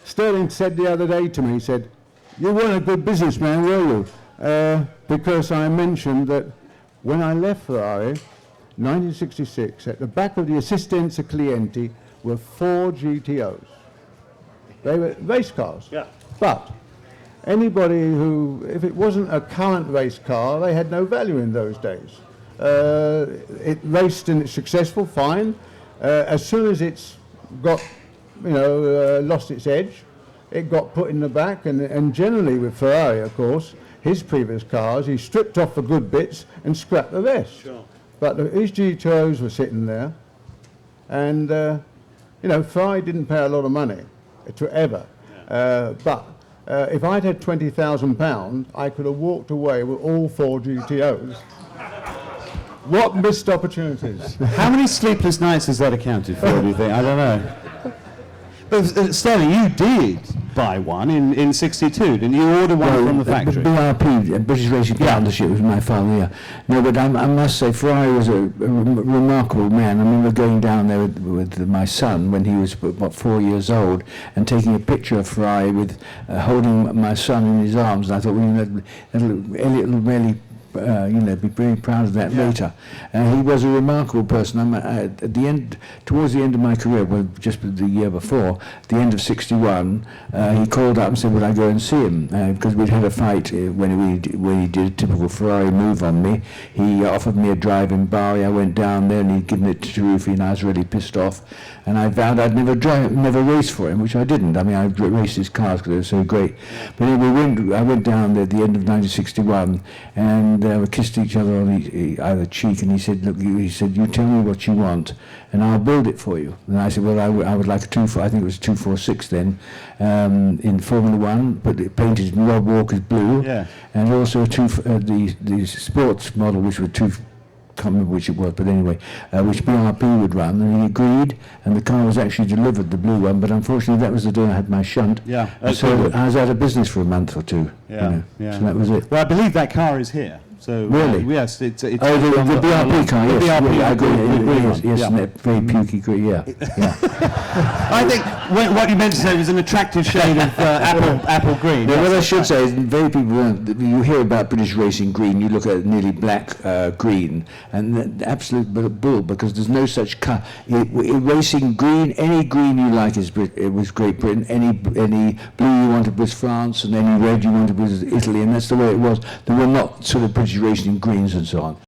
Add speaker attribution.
Speaker 1: Stirling said the other day to me, he said, "You weren't a good businessman, were you?" Because I mentioned that when I left Ferrari, 1966, at the back of the Assistenza Clienti were 4 GTOs. They were race cars.
Speaker 2: Yeah.
Speaker 1: But anybody who, if it wasn't a current race car, they had no value in those days. It raced and it's successful, fine. As soon as it's got, lost its edge, it got put in the back, and generally with Ferrari, of course, his previous cars, he stripped off the good bits and scrapped the rest.
Speaker 2: Sure.
Speaker 1: But his GTOs were sitting there, and Ferrari didn't pay a lot of money to ever. Yeah. But if I'd had £20,000, I could have walked away with all 4 GTOs. What missed opportunities?
Speaker 3: How many sleepless nights has that accounted for, do you think? I don't know. But Sterling, you did buy one in '62, didn't you? Order one from the factory?
Speaker 4: BRP, British Racing Partnership, was my father, yeah. No, but I must say, Ferrari was a remarkable man. I remember going down there with my son when he was about 4 years old and taking a picture of Ferrari with holding my son in his arms. And I thought, Elliot will really be very proud of that later. He was a remarkable person. At the end, towards the end of my career, well, just the year before, the end of '61, he called up and said, "Would I go and see him?" Because we'd had a fight when he did a typical Ferrari move on me. He offered me a drive in Bari. I went down there and he'd given it to Rufi, and I was really pissed off. And I vowed I'd never race for him, which I didn't. I mean, I raced his cars because they were so great. But anyway, I went down there at the end of 1961, and we kissed each other on either cheek, and he said, "Look," he said, "you tell me what you want, and I'll build it for you." And I said, "Well, I would like a I think it was 246 then, in Formula One, but it painted in Rob Walker's blue, and also the sports model, which were can't remember which it was, but anyway, which BRP would run, and he agreed, and the car was actually delivered, the blue one, but unfortunately that was the day I had my shunt, so I was out of business for a month or two, so that was it.
Speaker 3: Well, I believe that car is here. So
Speaker 4: really?
Speaker 3: Yes, it's
Speaker 4: the BRP car, yes,
Speaker 3: the BRP,
Speaker 4: I agree, yes,
Speaker 3: yeah.
Speaker 4: and very pukey green, yeah.
Speaker 3: I think what you meant to say was an attractive shade of apple green.
Speaker 4: Now, what I should say is, very people, you hear about British racing green, you look at nearly black green, and absolute bull, because there's no such car. Racing green, any green you like it was Great Britain, any blue you wanted was France, and any red you wanted was Italy, and that's the way it was. There were not sort of British racing greens and so on.